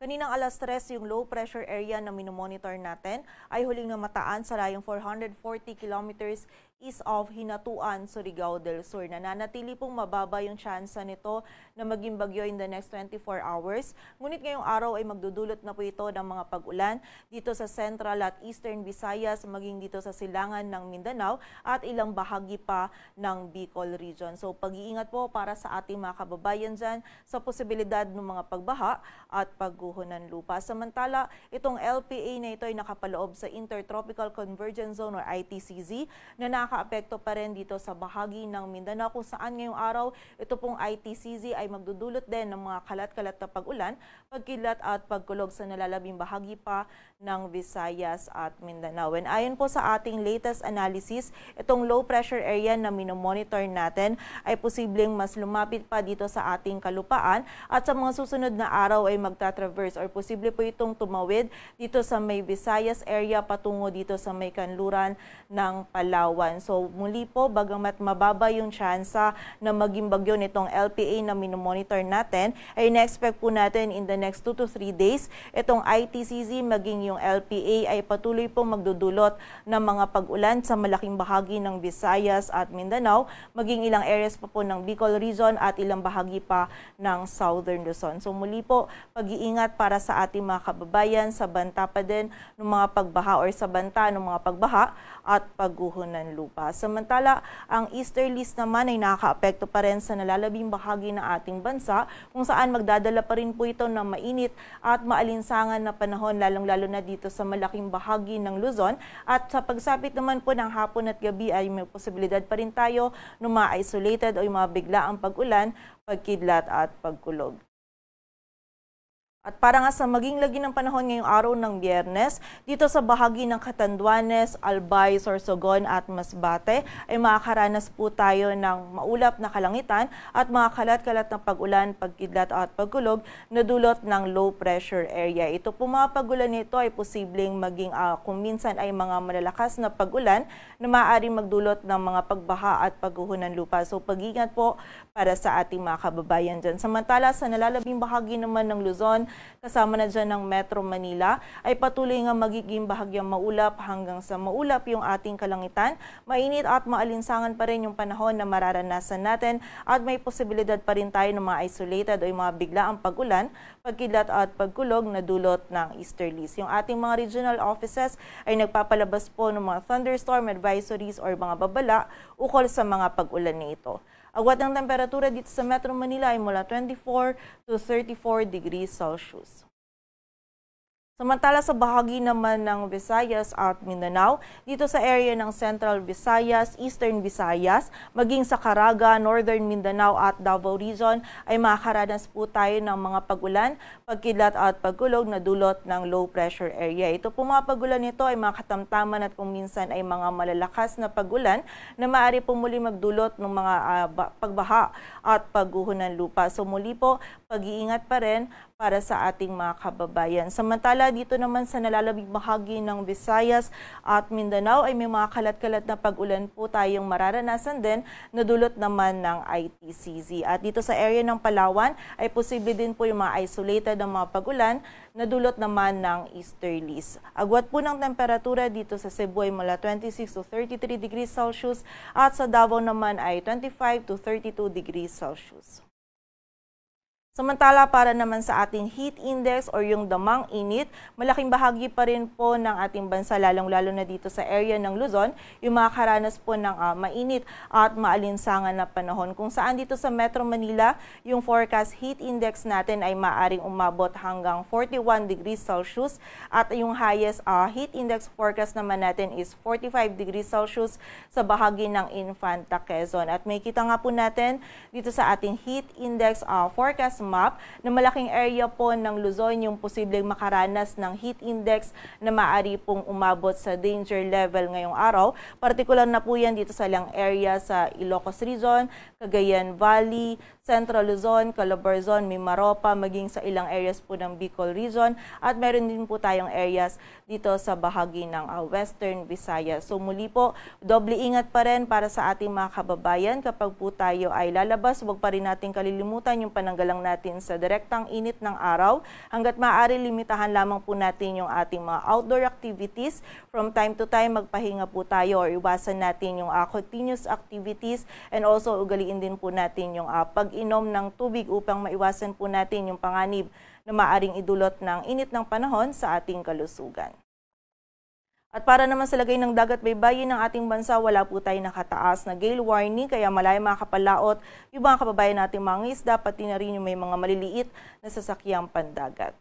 Kaninang alas 3, yung low pressure area na minomonitor natin ay huling namataan sa layong 440 kilometers east of Hinatuan, Surigao del Sur. Nananatili pong mababa yung tsansa nito na maging bagyo in the next 24 hours. Ngunit ngayong araw ay magdudulot na po ito ng mga pag-ulan dito sa Central at Eastern Visayas, maging dito sa silangan ng Mindanao at ilang bahagi pa ng Bicol region. So pag-iingat po para sa ating mga kababayan dyan sa posibilidad ng mga pagbaha at pagguho ng lupa. Samantala, itong LPA na ito ay nakapaloob sa Intertropical Convergence Zone or ITCZ na nakaapekto pa rin dito sa bahagi ng Mindanao kung saan ngayong araw ito pong ITCZ ay magdudulot din ng mga kalat-kalat na pag-ulan, pagkilat at pagkulog sa nalalabing bahagi pa ng Visayas at Mindanao. And ayon po sa ating latest analysis, itong low pressure area na minomonitor natin ay posibleng mas lumapit pa dito sa ating kalupaan at sa mga susunod na araw ay magta-traverse or posible po itong tumawid dito sa may Visayas area patungo dito sa may kanluran ng Palawan. So muli po, bagamat mababa yung tsansa na maging bagyo nitong LPA na minomonitor natin, ay na-expect po natin in the next 2 to 3 days, itong ITCZ maging yung LPA ay patuloy pong magdudulot ng mga pag-ulan sa malaking bahagi ng Visayas at Mindanao, maging ilang areas pa po ng Bicol region at ilang bahagi pa ng Southern Luzon. So muli po, pag-iingat para sa ating mga kababayan sa banta pa din ng mga pagbaha or sa banta ng mga pagbaha at pagguho ng lupa. Samantala, ang easterlies naman ay nakakaapekto pa rin sa nalalabing bahagi ng ating bansa kung saan magdadala pa rin po ito ng mainit at maalinsangan na panahon lalong-lalo na dito sa malaking bahagi ng Luzon. At sa pagsapit naman po ng hapon at gabi ay may posibilidad pa rin tayo ng mga isolated o yung mga biglaang pag-ulan, pagkidlat at pagkulog. At para nga sa maging lagi ng panahon ngayong araw ng Biyernes, dito sa bahagi ng Catanduanes, Albay, Sorsogon at Masbate ay makakaranas po tayo ng maulap na kalangitan at mga kalat-kalat na pag-ulan, pagkidlat at pagkulog na dulot ng low pressure area. Ito po mga pag-ulan nito ay posibleng maging kung minsan ay mga malalakas na pag-ulan na maaaring magdulot ng mga pagbaha at pagguho ng lupa. So pag-ingat po para sa ating mga kababayan dyan. Samantala sa nalalabing bahagi naman ng Luzon, kasama na dyan ng Metro Manila, ay patuloy nga magiging bahagyang maulap hanggang sa maulap yung ating kalangitan. Mainit at maalinsangan pa rin yung panahon na mararanasan natin at may posibilidad pa rin tayo ng mga isolated o yung mga biglaang pag-ulan, pagkidlat at pagkulog na dulot ng easterlies. Yung ating mga regional offices ay nagpapalabas po ng mga thunderstorm advisories or mga babala ukol sa mga pag-ulan nito. Agwat ng temperatura dito sa Metro Manila ay mula 24 to 34 degrees Celsius. Samantala sa bahagi naman ng Visayas at Mindanao, dito sa area ng Central Visayas, Eastern Visayas, maging sa Caraga, Northern Mindanao at Davao Region ay makakaranas po tayo ng mga pag-ulan, pagkidlat at pagkulog na dulot ng low pressure area. Ito po mga pag-ulan nito ay mga katamtaman at kung minsan ay mga malalakas na pag-ulan na maaari po muli magdulot ng mga pagbaha at pagguho ng lupa. So muli po, pag-iingat pa rin para sa ating mga kababayan. Samantala, dito naman sa nalalabing bahagi ng Visayas at Mindanao ay may mga kalat-kalat na pag-ulan po tayong mararanasan din na dulot naman ng ITCZ. At dito sa area ng Palawan ay posible din po yung mga isolated na mga pag-ulan na dulot naman ng easterlies. Agwat po ng temperatura dito sa Cebu ay mula 26 to 33 degrees Celsius at sa Davao naman ay 25 to 32 degrees Celsius. Samantala, para naman sa ating heat index or yung damang init, malaking bahagi pa rin po ng ating bansa, lalong-lalo na dito sa area ng Luzon, yung makakaranas po ng mainit at maalinsangan na panahon. Kung saan dito sa Metro Manila, yung forecast heat index natin ay maaaring umabot hanggang 41 degrees Celsius at yung highest heat index forecast naman natin is 45 degrees Celsius sa bahagi ng Infanta, Quezon. At may kita nga po natin dito sa ating heat index forecast map na malaking area po ng Luzon yung posibleng makaranas ng heat index na maaari pong umabot sa danger level ngayong araw. Partikular na po yan dito sa ilang area sa Ilocos Region, Cagayan Valley, Central Luzon, Calabarzon, Mimaropa, maging sa ilang areas po ng Bicol Region at meron din po tayong areas dito sa bahagi ng Western Visayas. So muli po, doble ingat pa rin para sa ating mga kababayan kapag po tayo ay lalabas. Huwag pa rin natin kalilimutan yung pananggalang natin sa direktang init ng araw. Hanggat maaari, limitahan lamang po natin yung ating mga outdoor activities. From time to time, magpahinga po tayo or iwasan natin yung continuous activities, and also ugaliin din po natin yung pag-inom ng tubig upang maiwasan po natin yung panganib na maaring idulot ng init ng panahon sa ating kalusugan. At para naman sa lagay ng dagat baybayin ng ating bansa, wala po tayo nakataas na gale warning, kaya malaya makakapalaot yung mga kababayan nating mga isda, pati na rin yung may mga maliliit na sasakyang pandagat.